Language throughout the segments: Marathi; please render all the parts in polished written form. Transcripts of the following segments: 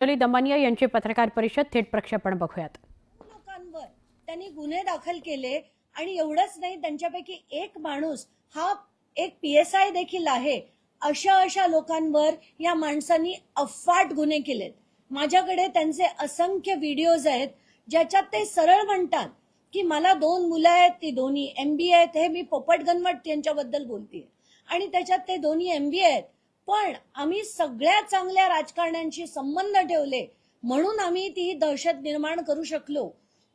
दमानिया यांची पत्रकार परिषद थेट प्रक्षेपण बघूयात। लोकांवर त्यांनी गुन्हे दाखल केले आणि एवढंच नाही, त्यांच्यापैकी एक माणूस हा एक PSI देखील आहे। अशा लोकांवर या माणसांनी अफाट गुन्हे केलेत। माझ्याकडे त्यांचे असंख्य व्हिडिओज आहेत ज्याच्यात ते सरळ म्हणतात की मला 2 मुलं आहेत, ती दोन्ही MBA आहेत। हे मी पोपट गणमत यांच्याबद्दल बोलतेय आणि त्याच्यात ते दोन्ही MBA आहेत। पण आम्ही सगळ्या चांगल्या राजकारण्यांशी संबंध ठेवले म्हणून आम्ही ती दहशत निर्माण करू शकलो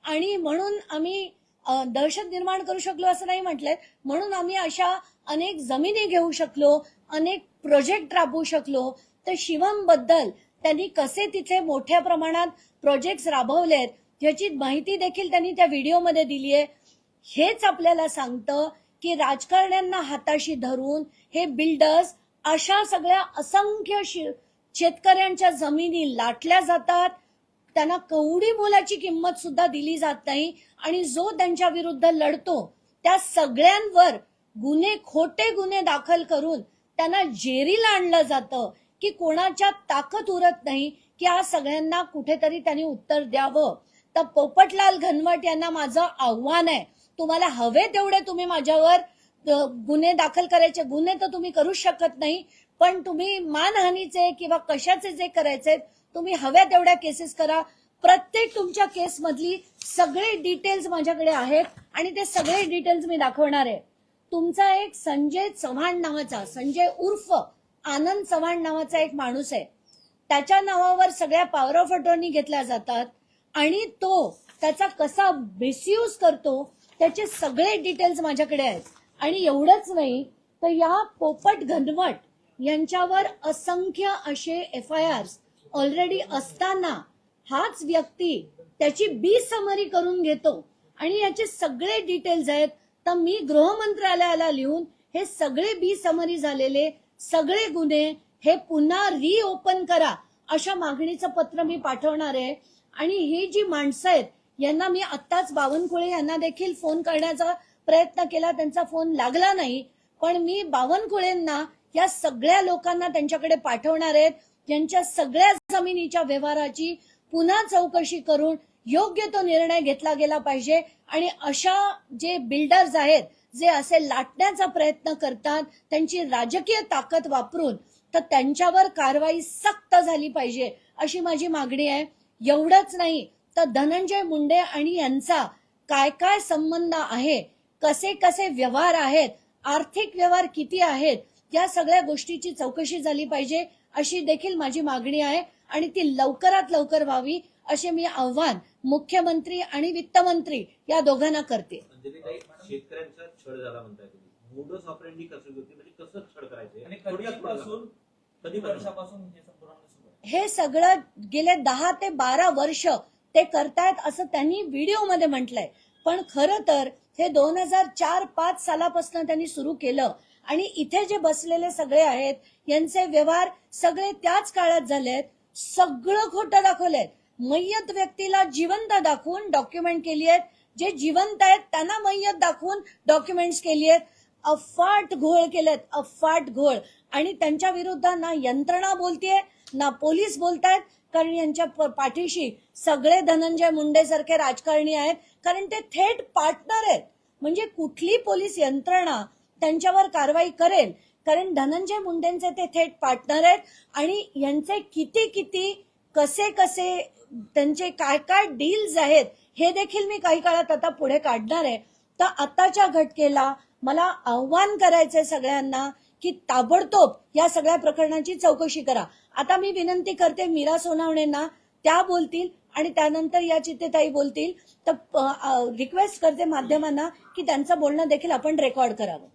आणि म्हणून आम्ही दहशत निर्माण करू शकलो असं नाही म्हटलंय, म्हणून आम्ही अशा अनेक जमिनी घेऊ शकलो, अनेक प्रोजेक्ट राबवू शकलो। तर शिवम बद्दल त्यांनी कसे तिथे मोठ्या प्रमाणात प्रोजेक्ट्स राबवलेत याची माहिती देखील त्यांनी त्या व्हिडिओमध्ये दिली आहे। हेच आपल्याला सांगतं की राजकारण्यांना हाताशी धरून हे बिल्डर्स अशा सगळ्या असंख्य शेतकऱ्यांच्या जमिनी लाटल्या जातात, त्यांना कवडी मोलाची किंमत सुद्धा दिली जात नाही आणि जो त्यांच्या विरुद्ध लढतो त्या सगळ्यांवर खोटे गुन्हे दाखल करून त्यांना जेरीला आणलं जातं की कोणाच्या ताकद उरत नाही की या सगळ्यांना कुठेतरी त्यांनी उत्तर द्यावं। तर पोपटलाल घनवट यांना माझं आव्हान आहे, तुम्हाला हवे तेवढे तुम्ही माझ्यावर गुन्हे दाखल करायचे, गुन्हे तर तुम्ही करू शकत नाही, पण तुम्ही मानहानीचे किंवा कशाचे जे करायचे तुम्ही हव्या तेवढ्या केसेस करा। प्रत्येक तुमच्या केस मधली सगळे डिटेल्स माझ्याकडे आहेत आणि ते सगळे डिटेल्स मी दाखवणार आहे। तुमचा एक संजय चव्हाण नावाचा, संजय उर्फ आनंद चव्हाण नावाचा एक माणूस आहे, त्याच्या नावावर सगळ्या पॉवर ऑफ अटॉर्नी घेतल्या जातात आणि तो त्याचा कसा मिसयूज करतो त्याचे सगळे डिटेल्स माझ्याकडे आहेत। आणि एवढंच नाही तर या पोपट घनवट यांच्यावर असंख्य असे FIRs ऑलरेडी असताना हाच व्यक्ती त्याची समरी करून घेतो आणि याचे सगळे डिटेल्स आहेत। तर मी गृह मंत्रालयाला लिहून हे सगळे समरी झालेले सगळे गुन्हे हे पुन्हा रिओपन करा अशा मागणीचं पत्र मी पाठवणार आहे। आणि ही जी माणसं आहेत यांना मी आत्ताच बावनकुळे यांना देखील फोन करण्याचा प्रयत्न केला, त्यांचा फोन लागला नाही, पण मी बावनकुळेंना या सगळ्या लोकांना त्यांच्याकडे पाठवणार आहेत, ज्यांच्या सगळ्या जमिनीच्या व्यवहाराची पुन्हा चौकशी करून योग्य तो निर्णय घेतला गेला पाहिजे। आणि अशा जे बिल्डर्स आहेत जे असे लाटण्याचा प्रयत्न करतात त्यांची राजकीय ताकद वापरून, तर त्यांच्यावर कारवाई सक्त झाली पाहिजे अशी माझी मागणी आहे। एवढंच नाही तर धनंजय मुंडे आणि यांचा काय काय संबंध आहे, कसे कसे व्यवहार आहेत, आर्थिक व्यवहार किती आहेत, या सगळ्या गोष्टीची चौकशी झाली पाहिजे अशी देखील माझी मागणी आहे आणि ती लवकरात लवकर व्हावी असे मी आव्हान मुख्यमंत्री आणि वित्तमंत्री या दोघांना करते। शेतकऱ्यांचा छळ झाला म्हणताय तुम्ही, मोडस ऑपरेंडी कसं होती, म्हणजे कसं छळ करायचं आणि कधी वर्षापासून हे सगळं गेले 10 ते 12 वर्ष ते करतायत असं त्यांनी व्हिडिओमध्ये म्हटलंय, पण खरं तर हे 2004-5 सालापासून त्यांनी सुरू केलं आणि इथे जे बसलेले सगळे आहेत यांचे व्यवहार सगळे त्याच काळात झालेत। सगळं खोटं दाखवलंय, मय्यत व्यक्तीला जिवंत दाखवून डॉक्युमेंट केली आहेत, जे जिवंत आहेत त्यांना मय्यत दाखवून डॉक्युमेंट्स केली आहेत, अफाट घोळ केलेत, अफाट घोळ। आणि त्यांच्या विरुद्ध ना यंत्रणा बोलतेय ना पोलीस बोलतायत, कारण यांच्या पाठीशी सगळे धनंजय मुंडे सारखे राजकारणी आहेत, कारण ते थेट पार्टनर आहेत। म्हणजे कुठली पोलीस यंत्रणा त्यांच्यावर कारवाई करेल, कारण धनंजय मुंडेंचे ते थेट पार्टनर आहेत आणि यांचे किती कसे त्यांचे काय काय डील्स आहेत हे देखील मी काही काळात आता पुढे काढणार आहे। तर आताच्या घटनेला मला आव्हान करायचंय सगळ्यांना की ताबडतोब या सगळ्या प्रकरणाची चौकशी करा। आता मी विनंती करते मीरा सोनावणेंना, त्या बोलतील आणि त्यानंतर या चित्तेताई बोलतील, तर रिक्वेस्ट करते माध्यमांना की त्यांचं बोलणं देखील आपण रेकॉर्ड करावं।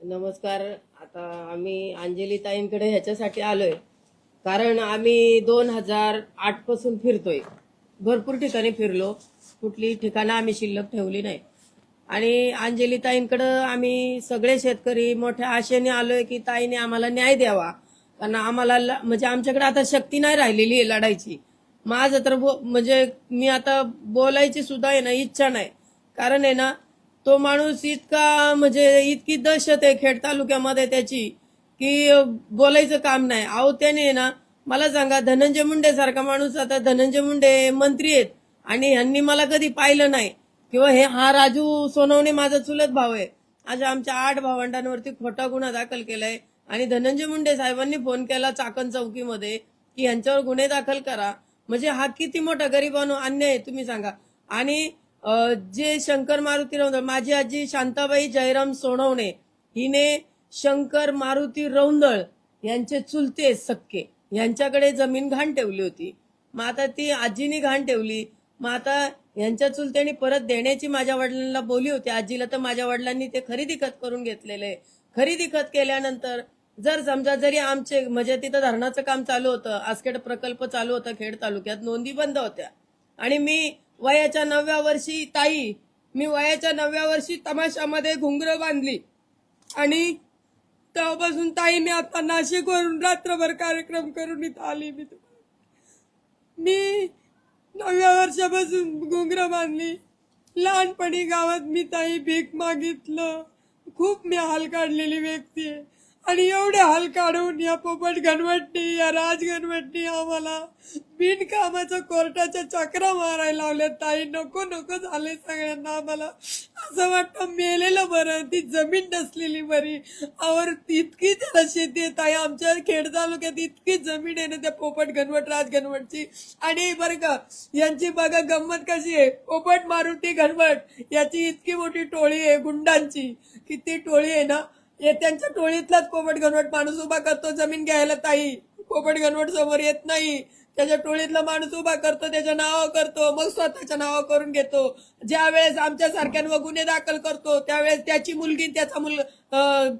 नमस्कार। आता आम्ही अंजली ताईंकडे ह्याच्यासाठी आलोय कारण आम्ही 2008 पासून फिरतोय, भरपूर ठिकाणी फिरलो, कुठली ठिकाणं आम्ही शिल्लक ठेवली नाही आणि अंजली ताईंकडे आम्ही सगळे शेतकरी मोठ्या आशेने आलोय की ताईने आम्हाला न्याय द्यावा, कारण आम्हाला म्हणजे आमच्याकडे आता शक्ती नाही राहिलेली आहे लढायची। माझं तर म्हणजे मी आता बोलायची सुद्धा आहे ना इच्छा नाही, कारण आहे ना तो माणूस इतका म्हणजे इतकी दहशत आहे खेड तालुक्यामध्ये त्याची की बोलायचं काम नाही। अहो त्याने ना मला सांगा, धनंजय मुंडे सारखा माणूस, आता धनंजय मुंडे मंत्री आहेत आणि यांनी मला कधी पाहिलं नाही, किंवा हा राजू सोनवणे माझा चुलत भाऊ आहे. आज आमच्या 8 भावंडांवरती खोटा गुन्हा दाखल केलाय आणि धनंजय मुंडे साहेबांनी फोन केला चाकण चौकीमध्ये की यांच्यावर गुन्हे दाखल करा. म्हणजे हा किती मोठा गरिबांनो अन्याय आहे तुम्ही सांगा. आणि जे शंकर मारुती रौंदळ, माझी आजी शांताबाई जयराम सोनवणे, हिने शंकर मारुती रौंदळ यांचे चुलते सक्के यांच्याकडे जमीन घाण ठेवली होती. मग आता ती आजीनी घाण ठेवली, मग आता यांच्या चुलत्यांनी परत देण्याची माझ्या वडिलांना बोली होती आजीला, तर माझ्या वडिलांनी ते खरेदी खत करून घेतलेले. खरेदी खत केल्यानंतर जर समजा जरी आमचे म्हणजे तिथं धरणाचं काम चालू होतं, आसखेड प्रकल्प चालू होता खेड तालुक्यात, नोंदी बंद होत्या आणि मी वयाच्या 9व्या वर्षी तमाशामध्ये घुंगरं बांधली आणि तेव्हापासून ताई मी आता नाशिकवरून रात्रभर कार्यक्रम करून इथं आली. मी 9व्या वर्षापासून घुंगरं बांधली. लहानपणी गावात मी ताई भीक मागितलं, खूप मी हाल काढलेली व्यक्ती आहे आणि एवढे हाल काढून या पोपट घनवटनी, या राज घनवटनी आम्हाला बिनकामाच्या कोर्टाच्या चक्रा मारायला लावल्या. ताई नको नको झाले सगळ्यांना. आम्हाला असं वाटतं मेलेलं बरं, ती जमीन नसलेली बरी. और इतकी त्याला शेती आहे ताई, आमच्या खेड तालुक्यात इतकी जमीन आहे ना त्या पोपट घनवट राज घनवटची. आणि बरं का यांची बघा गंमत कशी आहे, पोपट मारुती घनवट याची इतकी मोठी टोळी आहे गुंडांची की ती टोळी आहे ना, त्यांच्या टोळीतलाच पोपट घनवट माणूस उभा करतो जमीन घ्यायला. ताई पोपट घनवट समोर येत नाही, त्याच्या टोळीतला माणूस उभा करतो, त्याच्या नावावर करतो, मग स्वतःच्या नावावर करून घेतो. ज्या वेळेस आमच्या सारख्यांवर गुन्हे दाखल करतो त्यावेळेस त्याची मुलगी, त्याचा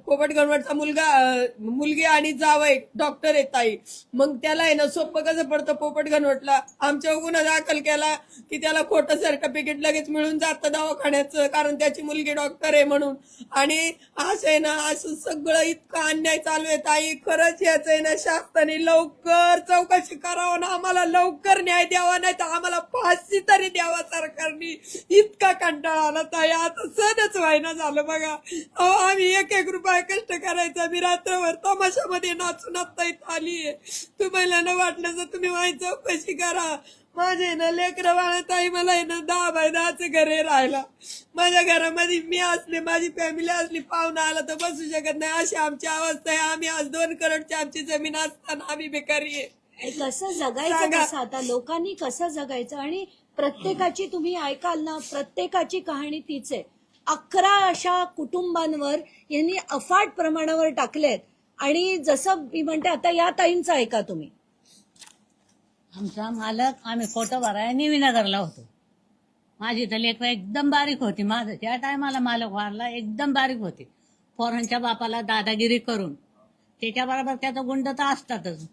पोपट घनवटचा मुलगी आणि जावई डॉक्टर आहे ताई. मग त्याला आहे ना सोपं कसं पडतं पोपट घनवटला, आमच्यावर गुन्हा दाखल केला की त्याला खोटं सर्टिफिकेट लगेच मिळून जातं दवाखान्याचं, कारण त्याची मुलगी डॉक्टर आहे म्हणून. आणि असं आहे ना, असं सगळं इतका अन्याय चालू आहे ताई. खरंच याचं आहे ना शासनाने लवकर चौकशी करावं ना, आम्हाला लवकर न्याय द्यावा, नाही तर आम्हाला फाशी तरी द्यावा सरकारने. इतका कंटाळा आला ताई, आता सहनच व्हायना झालं बघा. आम्ही 1-1 रुपया कष्ट करायचा, मी रात्रभर तमाशामध्ये नाचून आता इथं आलीये. तुम्हाला ना वाटलं तर तुम्ही माझी चौकशी करा. माझे ना लेकरं बाळ ताई, मला आहे ना 10 बाय 10चं घर आहे राहायला. माझ्या घरामध्ये मी असले, माझी फॅमिली असली, पाहुणा आला तर बसू शकत नाही, अशी आमची अवस्था आहे. आम्ही आज 2 करोडची आमची जमीन असताना आम्ही बेकारी आहे. कसं जगायचं कसं आता, लोकांनी कसं जगायचं. आणि प्रत्येकाची तुम्ही ऐकाल ना, प्रत्येकाची कहाणी तीच आहे. 11 अशा कुटुंबांवर यांनी अफाट प्रमाणावर टाकलेत. आणि जसं मी म्हणते आता या ताईंचं ऐका तुम्ही. आमचा मालक, आम्ही फोटो भरायला निवीनगरला होतो. माझी तर लेकरं एकदम बारीक होती. माझं त्या टायमाला मालक वारला, एकदम बारीक होती. पोरांच्या बापाला दादागिरी करून, त्याच्याबरोबर त्याचा गुंड तर असतातच.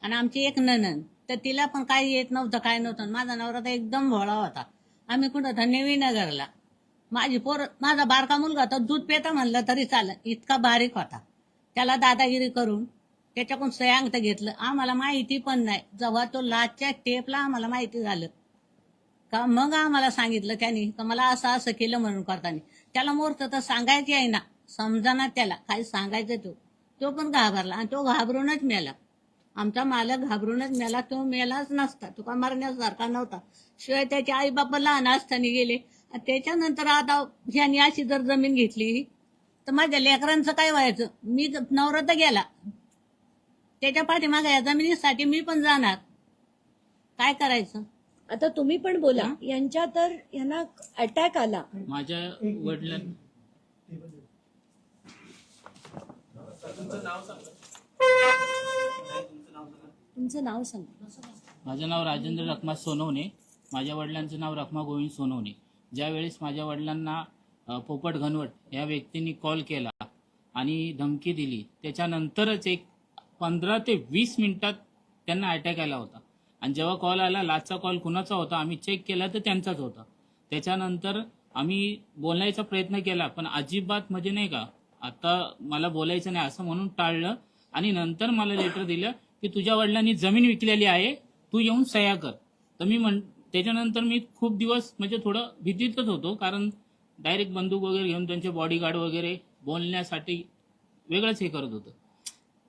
आणि आमची एक नणंद, तर तिला पण काही येत नव्हतं, काय नव्हतं. माझा नवरा तर एकदम भोळा होता. आम्ही कुठं तर निवीनगरला, माझा बारका मुलगा तर दूध पेता म्हणलं तरी चालं, इतका बारीक होता. त्याला दादागिरी करून त्याच्याकडून सयांगत घेतलं. आम्हाला माहिती पण नाही. जेव्हा तो लाचच्या टेपला आम्हाला माहिती झालं का, मग आम्हाला सांगितलं त्यांनी का मला असं असं केलं म्हणून करताना. त्याला मोर्त तर सांगायची आहे ना, समजाना त्याला काय सांगायचं. तो पण घाबरला आणि तो घाबरूनच मेला. आमचा मालक घाबरूनच मेला. तो मेलाच नसता, तो का मरण्यासारखा नव्हता. शिवाय त्याचे आई बापा लहान असताना गेले. त्याच्यानंतर आता ह्यांनी अशी जर जमीन घेतली तर माझ्या लेकरांचं काय व्हायचं. मी नवरा तर गेला, त्याच्या पाठीमागे या जमिनीसाठी मी पण जाणार, काय करायचं. आता तुम्ही पण बोला. यांच्या तर यांना अटॅक आला. माझ्या वडिलांना तुमचं नाव सांगा. माझं नाव राजेंद्र रखमा सोनवणे, माझ्या वडिलांचं नाव रखमा गोविंद सोनवणे. ज्यावेळेस माझ्या वडिलांना पोपट घनवट या व्यक्तींनी कॉल केला आणि धमकी दिली, त्याच्यानंतरच एक 15 ते 20 मिनिटात त्यांना अटॅक आला होता. आणि जेव्हा कॉल आला, लाचचा कॉल कुणाचा होता आम्ही चेक केला तर त्यांचाच होता. त्याच्यानंतर आम्ही बोलायचा प्रयत्न केला, पण अजिबात म्हणजे नाही का, आता मला बोलायचं नाही असं म्हणून टाळलं. आणि नंतर मला लेटर दिलं की तुझ्या वडिलांनी जमीन विकलेली आहे, तू येऊन सह्या कर. तर त्याच्यानंतर मी खूप दिवस म्हणजे थोडं भीतीतच होतो, कारण डायरेक्ट बंदूक वगैरे घेऊन त्यांचे बॉडीगार्ड वगैरे बोलण्यासाठी वेगळंच हे करत होतं.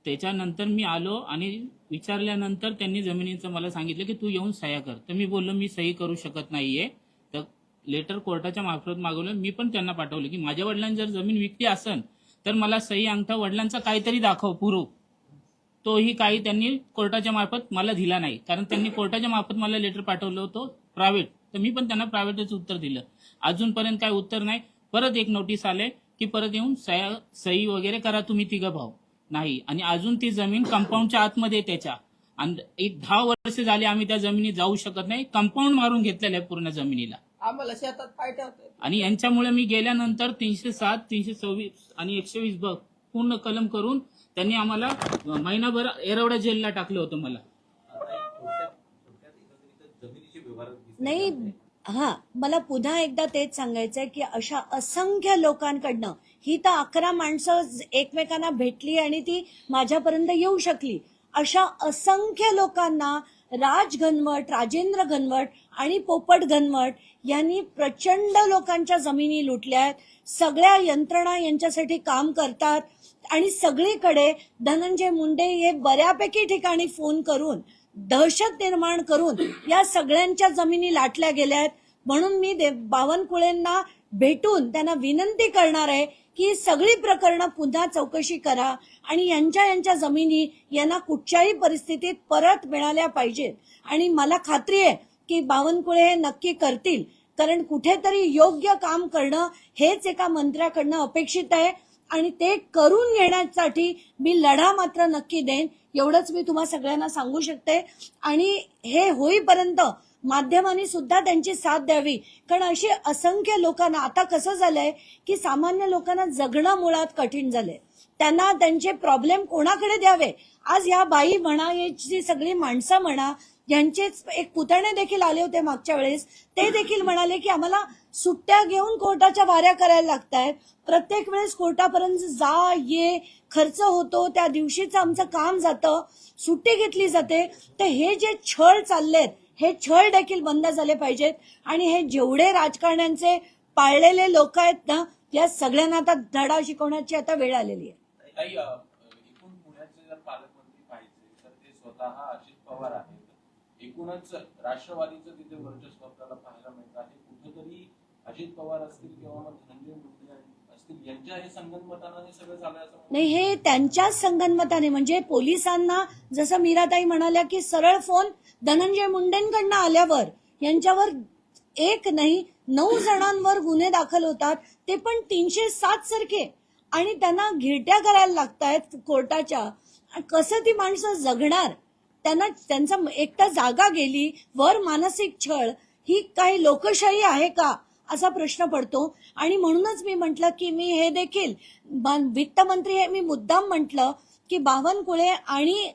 त्याच्यानंतर मी आलो आणि विचारल्यानंतर त्यांनी जमिनीचं मला सांगितलं की तू येऊन सह्या कर. तर मी बोललो मी सही करू शकत नाहीये. तर लेटर कोर्टाच्या मार्फत मागवलं. मी पण त्यांना पाठवलं की माझ्या वडिलांनी जर जमीन विकली असेल तर मला सही अंगठा वडिलांचा काहीतरी दाखव प्रूफ. तोही काही त्यांनी कोर्टाच्या मार्फत मला दिला नाही, कारण त्यांनी कोर्टाच्या मार्फत मला लेटर पाठवलं होतं प्रायव्हेट. तर मी पण त्यांना प्रायव्हेटच उत्तर दिलं. अजूनपर्यंत काही उत्तर नाही. परत एक नोटीस आले की परत येऊन सही वगैरे करा तुम्ही तिघं भाऊ. नाही, आणि अजून ती जमीन कंपाऊंडच्या आतमध्ये त्याच्या. आणि एक 10 वर्ष झाली आम्ही त्या जमिनीत जाऊ शकत नाही. कंपाऊंड मारून घेतलेलं आहे पूर्ण जमिनीला. आम्हाला शेतात पाय ठेवतात. आणि यांच्यामुळे मी गेल्यानंतर 307, 326 आणि 120 ब पूर्ण कलम करून त्यांनी आम्हाला महिनाभर एरवड्या जेलला टाकलं होतं मला. थोडक्यात एकंदरीत जमिनीचे व्यवहार दिसले नाही, हा, मला पुन्हा एकदा तेच सांगायचंय की अशा असंख्य लोकांकडनं ही तर 11 माणसं एकमेकांना भेटली आणि ती माझ्यापर्यंत येऊ शकली. अशा असंख्य लोकांना राज घनवट, राजेंद्र घनवट आणि पोपट घनवट यांनी प्रचंड लोकांच्या जमिनी लुटल्यात. सगळ्या यंत्रणा यांच्यासाठी काम करतात आणि सगळीकडे धनंजय मुंडे हे बऱ्यापैकी ठिकाणी फोन करून दहशत निर्माण करून या सगळ्यांच्या जमिनी लाटल्या गेल्यात. म्हणून मी बावनकुळेंना भेटून त्यांना विनंती करणार आहे की सगळी प्रकरणं पुन्हा चौकशी करा आणि यांच्या जमिनी यांना कुठच्याही परिस्थितीत परत मिळाल्या पाहिजेत. आणि मला खात्री आहे की बावनकुळे हे नक्की करतील, कारण कुठेतरी योग्य काम करणं हेच एका मंत्र्याकडनं अपेक्षित आहे आणि ते करून घेण्यासाठी मी लढा मात्र नक्की देईन. एवढंच मी तुम्हा सगळ्यांना सांगू शकते. आणि हे होईपर्यंत माध्यमांनी सुद्धा त्यांची साथ द्यावी, कारण अशी असंख्य लोकांना आता कसं झालंय की सामान्य लोकांना जगणं मुळात कठीण झालंय. त्यांना त्यांचे प्रॉब्लेम कोणाकडे द्यावे. आज या बाई म्हणा, याची सगळी माणसं म्हणा, यांचेच एक पुतणे देखील आले होते मागच्या वेळेस. ते देखील म्हणाले की आम्हाला सुट्ट्या घेऊन कोर्टाच्या वाऱ्या करायला लागतायत. प्रत्येक वेळेस कोर्टापर्यंत जा ये खर्च होतो, त्या दिवशीचं आमचं काम जातं, सुट्टी घेतली जाते. तर हे जे छळ चाललेत हे छळ देखील बंद झाले पाहिजेत. आणि हे जेवढे राजकारण्यांचे पाळलेले लोक आहेत ना, या सगळ्यांना आता धडा शिकवण्याची आता वेळ आलेली आहे. एकूण पुण्याचे जर पालकमंत्री पाहिजे तर ते स्वतः अजित पवार आहेत. एकूणच राष्ट्रवादीचं तिथे वर्चस्व आपल्याला पाहायला मिळत आहे. कुठेतरी अजित पवार असतील किंवा मग धनंजय मुंडे असतील यांच्या हे संगनमतानं हे सगळं झालं असं नाही, हे त्यांच्याच संगनमताने. म्हणजे पोलिसांना जसं मीराताई म्हणाल्या की सरळ फोन धनंजय मुंडेंकडनं आल्यावर यांच्यावर एक नाही 9 जणांवर गुन्हे दाखल होतात, ते पण 307 सारखे. आणि त्यांना घिरट्या करायला लागतायत कोर्टाच्या. कसं ती माणसं जगणार. त्यांना त्यांचा एकटा जागा गेली, वर मानसिक छळ. ही काही लोकशाही आहे का असा प्रश्न पडतो. आणि म्हणूनच मी म्हटलं की मी हे देखील वित्तमंत्री हे मी मुद्दाम म्हटलं की बावनकुळे आणि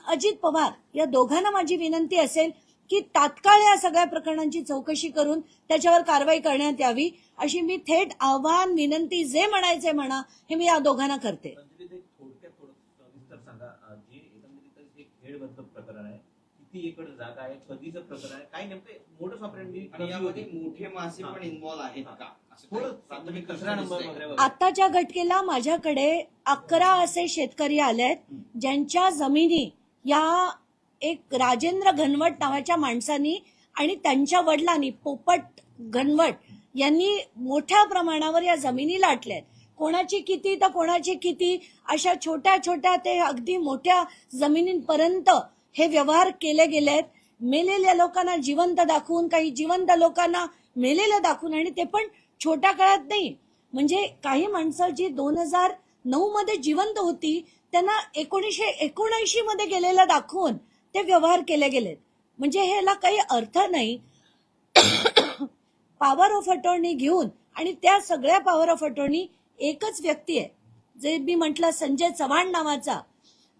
अजित पवार या दोघांना माझी विनंती असेल की तात्काळ या सगळ्या प्रकरणांची चौकशी करून त्याच्यावर कारवाई करण्यात यावी, अशी मी थेट आव्हान, विनंती, जे म्हणायचे म्हणा, हे मी या दोघांना करते. थोडक्यात थोडं सविस्तर सांगा, जे एकंदरीत हे खेळबद्दल प्रकरण आहे, किती एकड जागा आहे, कधीचं प्रकरण आहे, काय नेमकं मोडस ऑपरेंडी आणि यामध्ये मोठे मासे पण इन्व्हॉल्व आहेत का, असं थोडं काही प्राथमिक दुसऱ्या नंबर दिसतंय? वगैरे आताच्या घटकेला माझ्याकडे 11 असे शेतकरी आलेत ज्यांच्या जमिनी या एक राजेंद्र घनवट नावाच्या माणसानी आणि त्यांच्या वडिलांनी पोपट घनवट यांनी मोठ्या प्रमाणावर या जमिनी लाटल्यात. कोणाची किती तर कोणाची किती, अशा छोट्या छोट्या ते अगदी मोठ्या जमिनींपर्यंत हे व्यवहार केले गेलेत. मेलेल्या लोकांना जिवंत दाखवून, काही जिवंत लोकांना मेलेलं दाखवून, आणि ते पण छोट्या काळात नाही. म्हणजे काही माणसं जी 2009 मध्ये जिवंत होती त्यांना 1979 मध्ये गेलेलं दाखवून ते व्यवहार केले गेलेत. म्हणजे ह्याला काही अर्थ नाही. पॉवर ऑफ अटॉर्नी घेऊन, आणि त्या सगळ्या पॉवर ऑफ अटॉर्नी एकच व्यक्ती आहे, जे मी म्हटलं संजय चव्हाण नावाचा,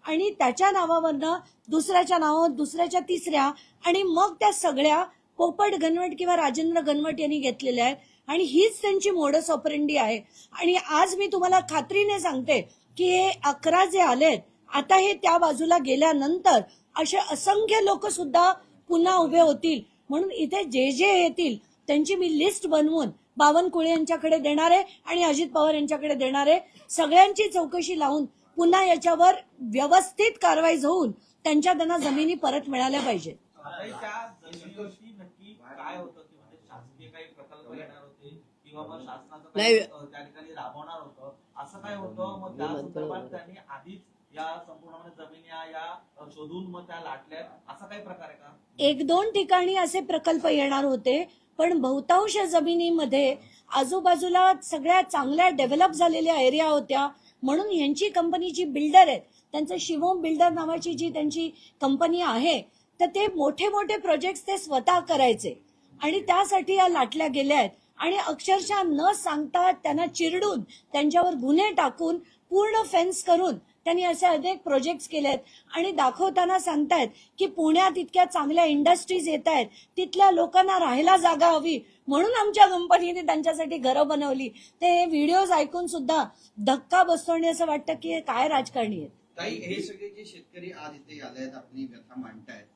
आणि त्याच्या नावावरनं दुसऱ्याच्या नावावर, दुसऱ्याच्या तिसऱ्या, आणि मग त्या सगळ्या पोपट घनवट किंवा राजेंद्र घनवट यांनी घेतलेल्या आहेत. आणि हीच त्यांची मोडस ऑपरेंडी आहे. आणि आज मी तुम्हाला खात्रीने सांगते की हे 11 जे आलेत, आता हे त्या बाजूला गेल्यानंतर असे असंख्य लोक सुद्धा पुन्हा उभे होतील. म्हणून इथे जे जे येतील त्यांची मी लिस्ट बनवून बावनकुळे यांच्याकडे देणार आहे आणि अजित पवार यांच्याकडे देणार आहे. सगळ्यांची चौकशी लावून पुन्हा याच्यावर व्यवस्थित कारवाई होऊन त्यांना जमिनी परत मिळाल्या पाहिजेत. आता त्या जमिनीवरती नक्की काय होतं की म्हणजे शासकीय काही प्रकल्प येणार होते किंवा मग शासनाचं काही त्या ठिकाणी राबवणार होतं असं काय होतं, मग त्या संदर्भात त्यांनी आधीच या संपूर्ण म्हणजे जमिनी या शोधून मग त्या लाटल्या, असा काही प्रकार आहे का? 1-2 ठिकाणी असे प्रकल्प येणार होते, पण बहुतांश जमिनीमध्ये आजूबाजूला सगळ्या चांगल्या डेव्हलप झालेल्या एरिया होत्या, म्हणून यांची कंपनी जी बिल्डर आहेत, त्यांचं शिवम बिल्डर नावाची जी त्यांची कंपनी आहे, तर ते मोठे मोठे प्रोजेक्ट ते स्वतः करायचे आणि त्यासाठी या लाटल्या गेल्या आहेत आणि अक्षरशः न सांगता त्यांना चिरडून त्यांच्यावर गुन्हे टाकून पूर्ण फेन्स करून त्यांनी असे अनेक प्रोजेक्ट्स केलेत आणि दाखवताना सांगतायत की पुण्यात इतक्या चांगल्या इंडस्ट्रीज येत आहेत, तिथल्या लोकांना राहायला जागा हवी म्हणून आमच्या कंपनीने त्यांच्यासाठी घरं बनवली. ते व्हिडिओज ऐकून सुद्धा धक्का बसतो आणि असं वाटतं की हे काय राजकारणी आहेत. ताई, हे सगळे जे शेतकरी आज इथे आले आहेत, आपली व्यथा मांडतायत,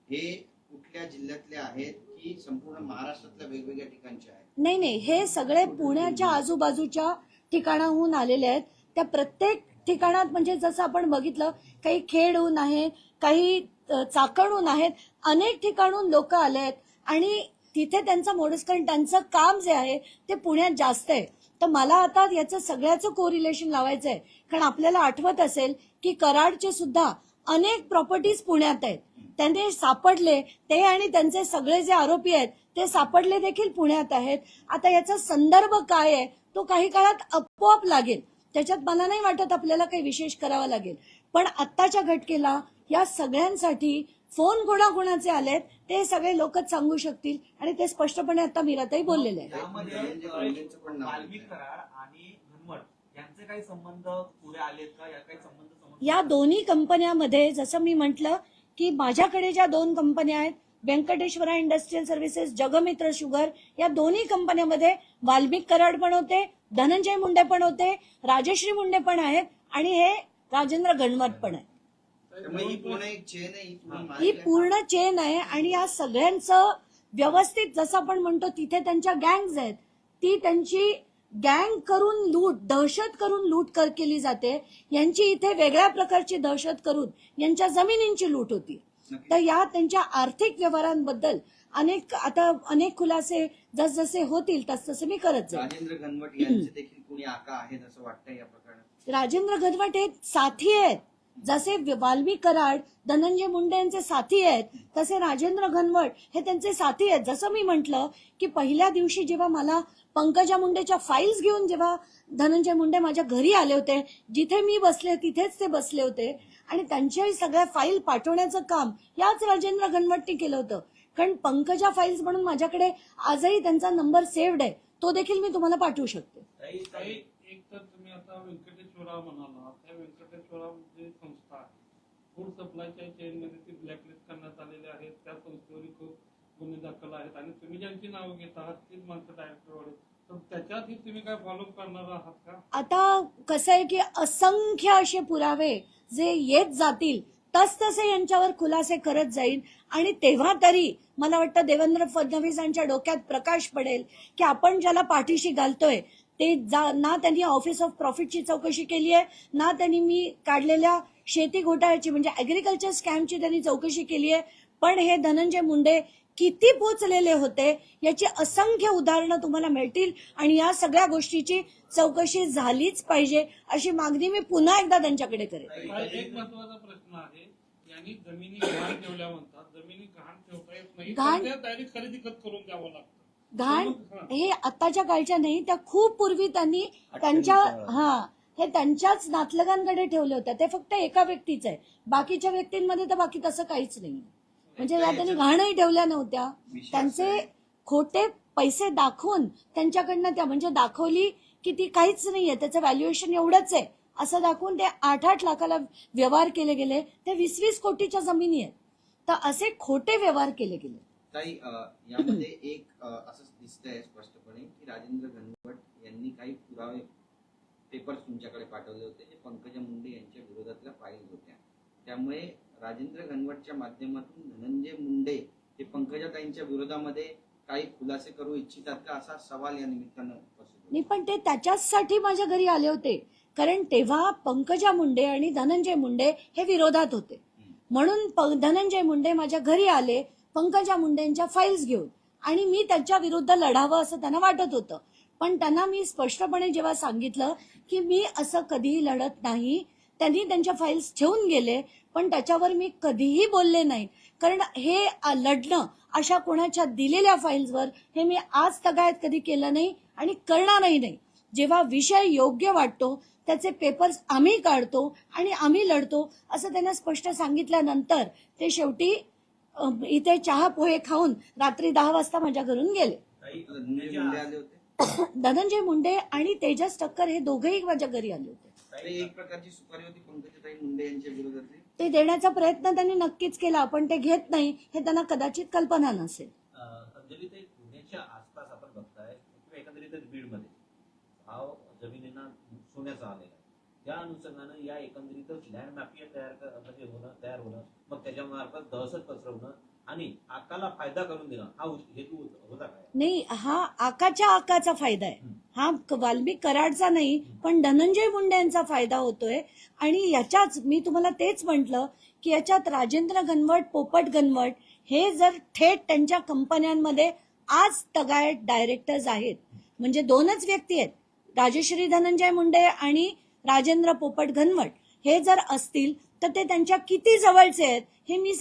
हे कुठल्या जिल्ह्यातले आहेत की संपूर्ण महाराष्ट्रातल्या वेगवेगळ्या ठिकाणचे आहेत? नाही, हे सगळे पुण्याच्या आजूबाजूच्या ठिकाणाहून आलेले आहेत. त्या प्रत्येक ठिकाणात म्हणजे जसं आपण बघितलं, काही खेडहून आहे, काही चाकणहून आहेत, अनेक ठिकाणून लोक आले आहेत आणि तिथे त्यांचा मोडस, कारण त्यांचं काम जे आहे ते पुण्यात जास्त आहे. तर मला आता याचं सगळ्याचं कोरिलेशन लावायचं आहे, कारण आपल्याला आठवत असेल की कराडचे सुद्धा अनेक प्रॉपर्टीज पुण्यात आहेत, त्यांनी सापडले ते आणि त्यांचे सगळे जे आरोपी आहेत ते सापडले देखील पुण्यात आहेत. आता याचा संदर्भ काय आहे तो काही काळात आपोआप लागेल, त्याच्यात मला नाही वाटत आपल्याला काही विशेष करावं लागेल. पण आत्ताच्या घटकेला या सगळ्यांसाठी फोन कोणाकोणाचे आलेत ते सगळे लोकच सांगू शकतील आणि ते स्पष्टपणे आता मीराताई बोललेले आहेत. त्यामध्ये वाल्मिक कराड आणि घनवट यांचे काही संबंध पुढे आलेत का? या काही संबंध या दोन्ही कंपन्यामध्ये जसं मी म्हटलं की माझ्याकडे ज्या 2 कंपन्या आहेत, Venkateshwara industrial services, Jagmitra sugar, या दोन्ही कंपन्यामध्ये वाल्मिक कराड पण होते, धनंजय मुंडे पण होते, राजश्री मुंडे पण आहेत आणि हे राजेंद्र घनवट पण आहे. ही पूर्ण एक चेन आहे, ही पूर्ण चेन आहे आणि या सगळ्यांचं व्यवस्थित जसं आपण म्हणतो तिथे त्यांच्या गँग्स आहेत, ती त्यांची गँग करून लूट, दहशत करून लूट केली जाते. यांची इथे वेगळ्या प्रकारची दहशत करून यांच्या जमिनींची लूट होती. तर या त्यांच्या आर्थिक व्यवहारांबद्दल अनेक खुलासे जसजसे होतील तसतसे मी करत जाईल. राजेंद्र घनवट यांचे देखील कोणी आका आहेत असं वाटतंय या प्रकरणात? राजेंद्र घनवट हे साथी आहेत, जसे वाल्मिक कराड धनंजय मुंडे यांचे साथी आहेत तसे राजेंद्र घनवट हे त्यांचे साथी आहेत. जसं मी म्हटलं की पहिल्या दिवशी जेव्हा मला पंकजा मुंडेच्या फाईल्स घेऊन जेव्हा धनंजय मुंडे माझ्या घरी आले होते, जिथे मी बसले तिथेच ते बसले होते आणि त्यांच्याही सगळ्या फाईल पाठवण्याचं काम याच राजेंद्र घनवटने केलं होतं. कारण पंकजा फाईल्स म्हणून माझ्याकडे आजही त्यांचा नंबर सेव्ड आहे, तो देखील मी तुम्हाला पाठवू शकते. एक तर तुम्ही आता व्यंकटेश्वरा म्हणाला, त्या व्यंकटेश्वरा जी संस्था आहे, फूड सप्लायच्या चेनमध्ये ती ब्लॅकलिस्ट करण्यात आलेली आहेत, त्या संस्थेवरही खूप गुन्हे दाखल आहेत आणि तुम्ही ज्यांची नावं घेत आहात तीच माणसं डायरेक्टरवर, तर त्याच्यातही तुम्ही काय फॉलोअप करणार आहात का? आता कसं आहे की असंख्य असे पुरावे जे येत जातील तसतसे यांच्यावर खुलासे करत जाईल आणि तेव्हा तरी मला वाटतं देवेंद्र फडणवीसांच्या डोक्यात प्रकाश पडेल की आपण ज्याला पाठीशी घालतोय ते ना त्यांनी ऑफिस ऑफ प्रॉफिटची चौकशी केली आहे, ना त्यांनी मी काढलेल्या शेती घोटाळ्याची म्हणजे ऍग्रिकल्चर स्कॅमची त्यांनी चौकशी केली आहे. पण हे धनंजय मुंडे किती पोचलेले होते याची असंख्य उदाहरणं तुम्हाला मिळतील आणि या सगळ्या गोष्टीची चौकशी झालीच पाहिजे अशी मागणी मी पुन्हा एकदा त्यांच्याकडे करेन. एक महत्वाचा प्रश्न आहे, यांनी जमिनी गहाण ठेवल्या म्हणतात, जमिनी गहाण ठेवता येत नाही, डायरेक्ट खरेदी करून द्यावं लागतं. घाण हे आताच्या काळच्या नाही, त्या खूप पूर्वी त्यांनी हे त्यांच्याच नातलगांकडे ठेवले होते. ते फक्त एका व्यक्तीचं आहे, बाकीच्या व्यक्तींमध्ये तर बाकी तसं काहीच नाही. म्हणजे त्यांनी घाणही ठेवल्या नव्हत्या, त्यांचे खोटे पैसे दाखवून त्यांच्याकडनं त्या म्हणजे दाखवली की ती काहीच नाहीये, त्याचं व्हॅल्युएशन एवढंच आहे असं दाखवून ते 8-8 लाखाला व्यवहार केले गेले. ते 20-20 कोटीच्या जमिनी आहेत. तर असे खोटे व्यवहार केले गेले. ताई, यामध्ये एक असं दिसतंय स्पष्टपणे की राजेंद्र घनवट यांनी काही पुरावे पेपर्स तुमच्याकडे पाठवले होते जे पंकजा मुंडे यांच्या विरोधातल्या फाईल्स होत्या. त्यामुळे राजेंद्र घनवटच्या माध्यमातून धनंजय मुंडे हे पंकजाताईंच्या विरोधामध्ये काही खुलासे करू इच्छितात का, असा सवाल या निमित्तानं उपस्थित होतो. नाही, पण ते त्याच्यासाठी माझ्या घरी आले होते, कारण तेव्हा पंकजा मुंडे आणि धनंजय मुंडे हे विरोधात होते. म्हणून धनंजय मुंडे माझ्या घरी आले पंकजा मुंडेंच्या फाईल्स घेऊन, आणि मी त्यांच्या विरुद्ध लढावं असं त्यांना वाटत होतं. पण त्यांना मी स्पष्टपणे जेव्हा सांगितलं की मी असं कधीही लढत नाही, त्यांनी त्यांच्या फाईल्स ठेवून गेले, पण त्याच्यावर मी कधीही बोलले नाही. कारण हे लढणं अशा कोणाच्या दिलेल्या फाईल्सवर हे मी आज तगायत कधी केलं नाही आणि करणारही नाही. जेव्हा विषय योग्य वाटतो त्याचे पेपर्स आम्ही काढतो आणि आम्ही लढतो असं त्यांना स्पष्ट सांगितल्यानंतर ते शेवटी इथे चहा पोहे खाऊन रात्री 10 वाजता माझ्या घरून गेले. धनंजय मुंडे आले होते. धनंजय मुंडे आणि तेजस ठक्कर हे दोघेही माझ्या घरी आले होते. ते एक प्रकारची सुपारी होती पंकजाताई मुंडे यांच्या विरोधातली. ते देण्याचा प्रयत्न त्यांनी नक्कीच केला, पण ते घेत नाही हे त्यांना कदाचित कल्पना नसेल. अंजली, ते पुण्याच्या आसपास आपण बघताय किंवा एकंदरीतच बीडमध्ये भाव जमिनींना सोन्याचा आलेला आहे. त्या अनुषंगानं या एकंदरीतच लँड माफिया तयार होणं, मग त्याच्यामार्फत दहशत पसरवणं आणि आकाला फायदा करून देणं हा हेतू होता काय? नाही, हा आकाचा फायदा आहे. हा वाल्मिक कराडचा नाही, पण धनंजय मुंडे यांचा फायदा होतोय. आणि याच्याच मी तुम्हाला तेच म्हटलं की याच्यात राजेंद्र घनवट, पोपट घनवट हे जर थेट त्यांच्या कंपन्यांमध्ये आज तगायत डायरेक्टर्स आहेत, म्हणजे दोनच व्यक्ती आहेत, राजश्री धनंजय मुंडे आणि राजेंद्र पोपट घनवट, हे जर असतील तर ते त्यांच्या किती जवळचे आहेत हे मी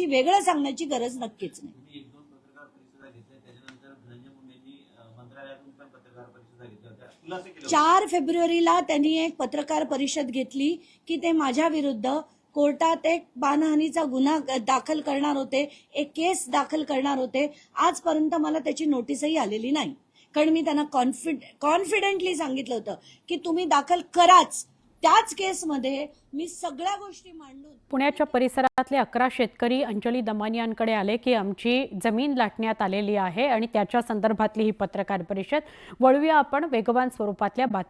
वेगळं सांगण्याची गरज नक्कीच नाही. तुम्ही 1-2 पत्रकार परिषदा घेतल्या, त्याच्यानंतर धनंजय मुंडेंनी मंत्रालयातून पण पत्रकार परिषदा घेतल्या होत्या, खुलासे केले होते. 4 फेब्रुवारीला त्यांनी एक पत्रकार परिषद घेतली की ते माझ्या विरुद्ध कोर्टात एक मानहानीचा गुन्हा दाखल करणार होते, एक केस दाखल करणार होते. आजपर्यंत मला त्याची नोटीसही आलेली नाही, कारण मी त्यांना कॉन्फिडेंटली सांगितलं होतं की तुम्ही दाखल कराच. त्याच केसमध्ये मी सगळ्या गोष्टी मांडून पुण्याच्या परिसरातले 11 शेतकरी अंजली दमानियांकडे आले की आमची जमीन लाटण्यात आलेली आहे आणि त्याच्या संदर्भातली ही पत्रकार परिषद. वळूया आपण वेगवान स्वरूपातल्या बातमी